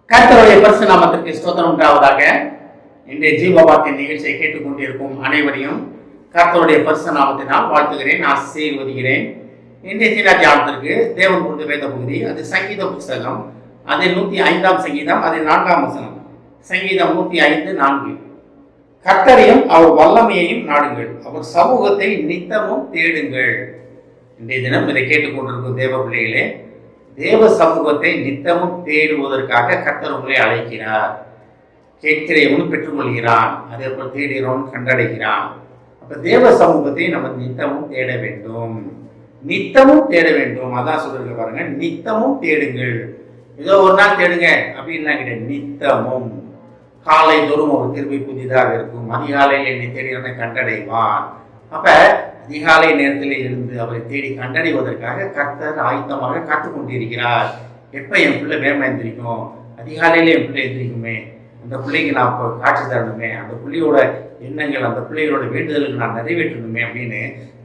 கர்த்தருடைய பரிசு நாமத்திற்கு ஸ்தோத்திரம் உண்டாவதாக. இன்றைய ஜீவவாக்கின் நிகழ்ச்சியை கேட்டுக்கொண்டிருக்கும் அனைவரையும் கர்த்தருடைய பரிசு நாமத்தினால் வாழ்த்துகிறேன், ஆசீர்வதிக்கிறேன். இன்றைய தின தியானத்திற்கு தேவன் கொண்டு வேத பகுதி, அது சங்கீத புத்தகம், அது 105ஆம் சங்கீதம், அது 4ஆம் வசனம். சங்கீதம் 105:4. கர்த்தரையும் அவர் வல்லமையையும் நாடுங்கள், அவர் சமூகத்தை நித்தமும் தேடுங்கள். இன்றைய தினம் இதை கேட்டுக்கொண்டிருக்கும் தேவ பிள்ளைகளே, தேவ சமூகத்தை நித்தமும் தேடுவதற்காக கர்த்தர் உங்களை அழைக்கிறார். கேட்கிறவனும் பெற்றுக்கொள்கிறான், அதே போல் தேடுகிறவன் கண்டடைகிறான். அப்ப தேவ சமூகத்தை நம்ம நித்தமும் தேட வேண்டும், நித்தமும் தேட வேண்டும். அதான் சொல்றது பாருங்க, நித்தமும் தேடுங்கள். ஏதோ ஒரு நாள் தேடுங்க அப்படின்லாம் கிடையாது, நித்தமும். காலை தோறும் ஒரு கிருபை புதிதாக இருக்கும், அதிகாலையில் என்னை தேடினவனை கண்டடைவான். அப்ப அதிகாலை நேரத்தில் எழுந்து அவரை தேடி கண்டடைவதற்காக கர்த்தர் ஆயத்தமாக காத்து கொண்டிருக்கிறார். எப்போ என் பிள்ளை வேகமாக எந்திரிக்கும், அதிகாலையில என் பிள்ளை எந்திரிக்குமே, அந்த பிள்ளைக்கு நான் இப்போ காட்சி தரணுமே, அந்த பிள்ளையோட எண்ணங்கள், அந்த பிள்ளைகளோட வேண்டுதலுக்கு நான் நிறைவேற்றணுமே அப்படின்னு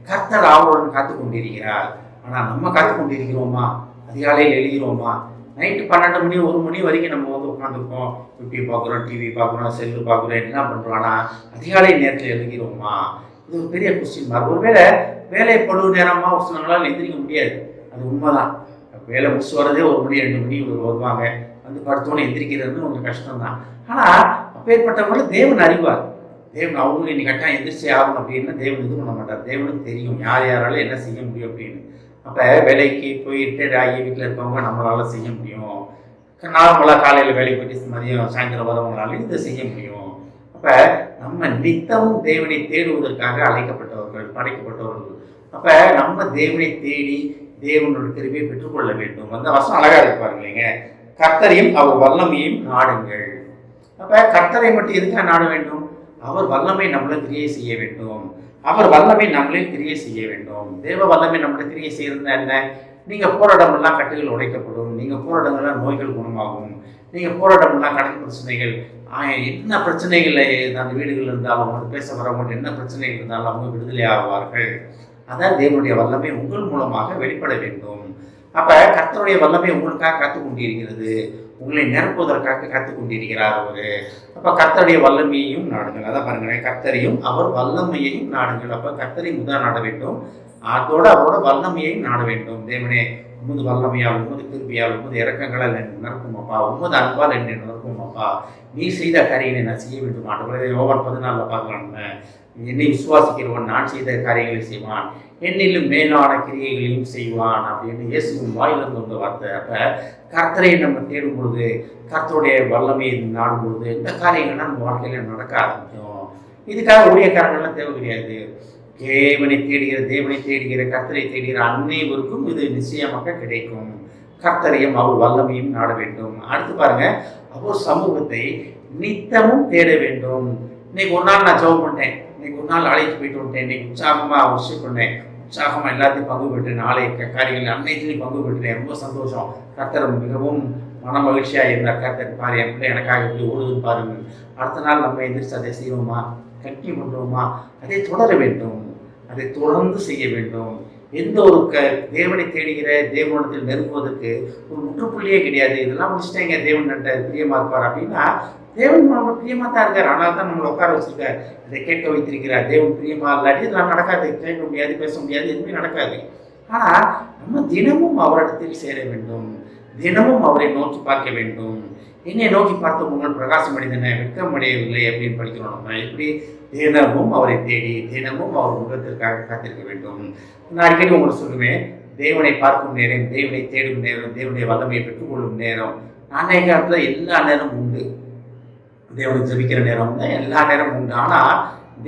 கர்த்தர் ஆவலுடன் காத்து கொண்டிருக்கிறார். ஆனால் நம்ம காத்து கொண்டிருக்கிறோமா? அதிகாலையில் எழுகிறோமா? நைட்டு 12 மணி 1 மணி வரைக்கும் நம்ம உட்காந்துருக்கோம், யூடியூப் பார்க்குறோம், டிவி பார்க்குறோம், செல்லு பார்க்குறோம், என்ன பண்ணுறோம். ஆனால் அதிகாலை நேரத்தில் எழுகிறோமா? இது ஒரு பெரிய கொஸ்டின் மார்க். ஒருவேளை வேலை பழு நேரமாக ஒரு சில நாளால் எந்திரிக்க முடியாது, அது உண்மைதான். வேலை முடிச்சு வரதே 1 மணி 2 மணி வருவாங்க, வந்து படுத்தோன்னு எந்திரிக்கிறது கொஞ்சம் கஷ்டம்தான். ஆனால் அப்பேற்பட்டவங்களும் தேவன் அறிவார். தேவன் அவங்க இன்னைக்கு கட்டாயம் எந்திரிச்சே ஆகணும் அப்படின்னு தேவன் இது பண்ண மாட்டார். தேவனுக்கு தெரியும் யார் யாராலும் என்ன செய்ய முடியும் அப்படின்னு. அப்போ வேலைக்கு போயிட்டு ஆகி வீட்டில் இருக்கவங்க நம்மளால செய்ய முடியும், நார்மலாக காலையில் வேலைக்கு போயிட்டு மதியம் சாயந்தரம் வரவங்களால இதை செய்ய முடியும். அப்போ நம்ம நித்தமும் தேவனை தேடுவதற்காக அழைக்கப்பட்டவர்கள், படைக்கப்பட்டவர்கள். அப்போ நம்ம தேவனை தேடி தேவனோட கிருபையை பெற்றுக்கொள்ள வேண்டும். அந்த வசனம் அழகாக இருப்பாங்க இல்லைங்க, கர்த்தரையும் அவர் வல்லமையையும் நாடுங்கள். அப்போ கர்த்தரை மட்டும் எதுக்காக நாட வேண்டும்? அவர் வல்லமை நம்மளை கிரியை செய்ய வேண்டும், அவர் வல்லமை நம்மளே கிரியை செய்ய வேண்டும். தேவ வல்லமை நம்மளை கிரியை செய்யறதுனா என்ன? நீங்கள் போராட்டமெல்லாம் கட்டுகள் உடைக்கப்படும், நீங்கள் போராட்டங்கள்லாம் நோய்கள் குணமாகும், நீங்கள் போராட்டமெல்லாம் கடன் பிரச்சனைகள், என்ன பிரச்சனைகள் அந்த வீடுகள் இருந்தாலும் அவங்க பேச வரவங்க என்ன பிரச்சனைகள் இருந்தாலும் அவங்க விடுதலை ஆவார்கள். அதான் தேவனுடைய வல்லமை உங்கள் மூலமாக வெளிப்பட வேண்டும். அப்ப கர்த்தருடைய வல்லமை உங்களுக்காக காத்து கொண்டிருக்கிறது, உங்களை நிரப்புவதற்காக காத்து கொண்டிருக்கிறார் அவரு. அப்ப கர்த்தருடைய வல்லமையையும் நாடுங்கள். அதான் பாருங்களேன், கர்த்தரையும் அவர் வல்லமையையும் நாடுங்கள். அப்ப கர்த்தரை முதல் நாட வேண்டும், அதோட அவரோட வல்லமையையும் நாட வேண்டும். தேவனே, உமது வல்லமையால், உமது கிருபையால், உமது இறக்கங்களால் என்னை நிரப்பும் அப்பா, உமது அன்பால் என்னை நிரப்பும் அப்பா, நீ செய்த காரியங்களை நான் செய்ய வேண்டும். ஆண்டவரே, யோவான் 14 பார்க்கலாம், என்னை விசுவாசிக்கிறவன் நான் செய்த காரியங்களை செய்வான், என்னிலும் மேலான கிரியைகளையும் செய்வான் அப்படின்னு இயேசுவின் வாயிலிருந்து வந்த வார்த்தை. அப்போ கர்த்தரை நம்ம தேடும் பொழுது, கர்த்தருடைய வல்லமையை நாடும் பொழுது இந்த காரியங்கள்லாம் நம்ம வாழ்க்கையில் நடக்க ஆரம்பிக்கும். இதுக்காக ஊழியக்காரங்கள்லாம் தேவை கிடையாது. தேவனை தேடுகிற கர்த்தரை தேடுகிற அனைவருக்கும் இது நிச்சயமாக கிடைக்கும். கர்த்தரையும் அவர் வல்லமையும் நாட வேண்டும். அடுத்து பாருங்க, அவர் சமூகத்தை நித்தமும் தேட வேண்டும். இன்னைக்கு ஒரு நாள் நான் ஜெபம் பண்ணேன், இன்னைக்கு ஒரு நாள் ஆலைக்கு போயிட்டு வந்துட்டேன், இன்னைக்கு உற்சாகமாக ஒர்ஷிப் பண்ணேன், உற்சாகமாக எல்லாத்தையும் பங்கு பெற்றேன், நாளை காரியங்கள் அன்னைத்திலையும் பங்கு பெற்றேன், ரொம்ப சந்தோஷம், கர்த்தர் மிகவும் மன மகிழ்ச்சியாக இருந்தார். கர்த்தர் பாரு, என் பிள்ளை எனக்காக எப்படி ஓடுதுன்னு பாருங்க. அடுத்த நாள் நம்ம எந்திரிச்சு அதை செய்வோமா, கட்டி பண்ணுவோமா? அதை தொடர வேண்டும், அதை தொடர்ந்து செய்ய வேண்டும். எந்த ஒரு தேவனை தேடுகிற தேவனத்தில் நெருங்குவதற்கு ஒரு முற்றுப்புள்ளியே கிடையாது. இதெல்லாம் முடிச்சுட்டேங்க, தேவன் நட்ட பிரியமா இருப்பார் அப்படின்னா தேவன் நம்ம பிரியமா தான் இருக்கார். ஆனால் தான் நம்மளை உட்கார வச்சிருக்கார், இதை கேட்க வைத்திருக்கிறார். தேவன் பிரியமா இல்லாட்டி இதெல்லாம் நடக்காது, கேட்க முடியாது, பேச முடியாது, எதுவுமே நடக்காது. ஆனால் நம்ம தினமும் அவரிடத்தில் சேர வேண்டும், தினமும் அவரை நோக்கி பார்க்க வேண்டும். என்னை நோக்கி பார்த்த உங்கள் பிரகாசம் அடைந்தன வெட்கமடையவில்லை அப்படின்னு படிக்கிறோம். நம்ம எப்படி தினமும் அவரை தேடி தினமும் அவர் முகத்திற்காக காத்திருக்க வேண்டும். நான் அடிக்கடி உங்களுக்கு சொல்லுவேன், தேவனை பார்க்கும் நேரம், தேவனை தேடும் நேரம், தேவனுடைய வல்லமையை பெற்றுக்கொள்ளும் நேரம் அன்றைய காலத்தில் எல்லா நேரமும் உண்டு. தேவனை ஜபிக்கிற நேரம் தான் எல்லா நேரமும் உண்டு. ஆனால்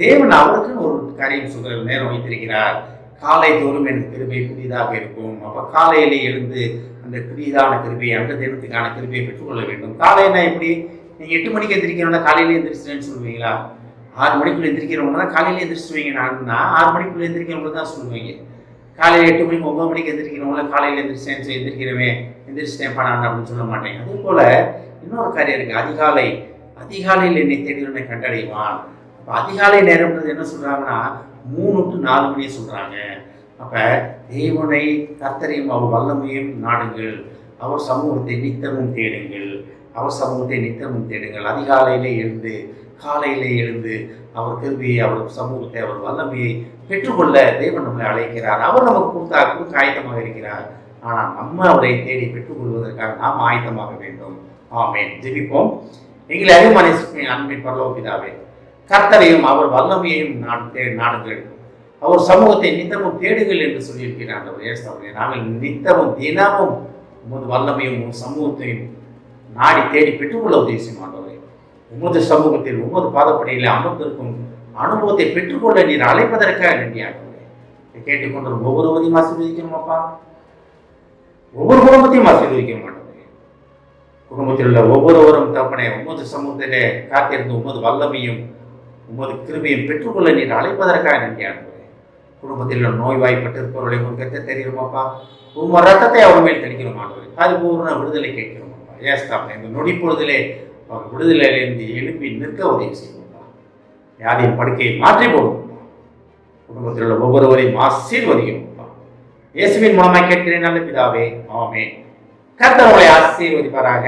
தேவன் அவருக்குன்னு ஒரு காரியம் சொல்கிற நேரம் வைத்திருக்கிறார். காலை தோறும் எனக்கு கிருபை புதிதாக இருக்கும். அப்போ காலையிலே எழுந்து அந்த புதிதான கிருபை, அந்த தினத்துக்கான கிருபையை பெற்றுக்கொள்ள வேண்டும். காலையினா எப்படி? நீங்கள் 8 மணிக்கு எந்திரிக்கிறோம்னா காலையிலே எந்திரிச்சிட்டேன்னு சொல்லுவீங்களா? 6 மணிக்குள்ளே எந்திரிக்கிறவங்க தான் காலையிலே எந்திரிச்சுவீங்க. நான் 6 மணிக்குள்ளே எந்திரிக்கிறவங்க தான் சொல்லுவீங்க. காலையில் 8 மணிக்கு 9 மணிக்கு எந்திரிக்கிறவங்கள காலையில் எந்திரிச்சிட்டேன்ப்பா நான் அப்படின்னு சொல்ல மாட்டேன். அதே போல் இன்னொரு காரியம் இருக்குது, அதிகாலையில் என்னை தேடினவனை கண்டடைவான். அப்போ அதிகாலை நேரம்ன்றது என்ன சொல்கிறாங்கன்னா 3 to 4 மணியை சொல்கிறாங்க. அப்போ தேவனை கர்த்தரையும் அவர் வல்லமையும் நாடுங்கள், அவர் சமூகத்தை நித்தமும் தேடுங்கள், அவர் சமூகத்தை நித்தமும் தேடுங்கள். அதிகாலையிலே எழுந்து காலையிலே எழுந்து அவர் கிருபையை, அவர் சமூகத்தை, அவர் வல்லமையை பெற்றுக்கொள்ள தேவன் நம்மளை அழைக்கிறார். அவர் நமக்கு கொடுக்க ஆயத்தமாக இருக்கிறார். ஆனால் நம்ம அவரை தேடி பெற்றுக்கொள்வதற்காக நாம் ஆயத்தமாக வேண்டும். ஆமென். ஜெபிப்போம். எங்களை அறிவுமான அன்பின் பரலோக பிதாவே, கர்த்தரையும் அவர் வல்லமையையும் நாடுங்கள், அவர் சமூகத்தை நித்தமும் தேடுங்கள் என்று சொல்லியிருக்கிறார். நாங்கள் நித்தமும் தினமும் உமது வல்லமையும் உமது சமூகத்தையும் நாடி தேடி பெற்றுக்கொள்ள உதவி செய்வாண்டவரே. உமது சமூகத்தில் உமது பாதப்படியில் அமர்ந்திருக்கும் அனுபவத்தை பெற்றுக்கொள்ள நீர் அழைப்பதற்காக நன்றியாகவே. கேட்டுக்கொண்டு ஒவ்வொருவரையும் ஆசீர்வதிக்கணும் அப்பா. ஒவ்வொரு குடும்பத்தையும் ஆசீர்வதிக்க மாட்டோம். குடும்பத்தில் உள்ள ஒவ்வொருவரும் தப்பனை உமது சமூகத்திலே காத்திருந்து உமது வல்லமையும் உமது கிருபையும் பெற்றுக்கொள்ள நீர் அழைப்பதற்காக நன்றியாகவே. குடும்பத்தில் உள்ள நோய்வாய்ப்பட்டிருப்பவர்களை உங்களுக்கு தெரியுமாப்பா. உமது ரத்தத்தை அவர் மேல் தெளிக்கிறோம் ஆண்டவரே. பரிபூர்ண விடுதலை கேட்கிறோம் அப்பா. ஏஸ்தாப்பா, இந்த நொடி பொழுதிலே அவர் விடுதலையிலிருந்து எழுப்பி நிற்க உதவி செய்வோம்ப்பா. வியாதியின் படுக்கையை மாற்றி போடுவோம்ப்பா. குடும்பத்தில் உள்ள ஒவ்வொருவரையும் ஆசீர்வதிக்கணும்ப்பா. இயேசுவின் மூலமாய் கேட்கிறேன் நல்ல பிதாவே. ஆமென். கர்த்தர் உங்களை ஆசீர்வதிப்பாராக.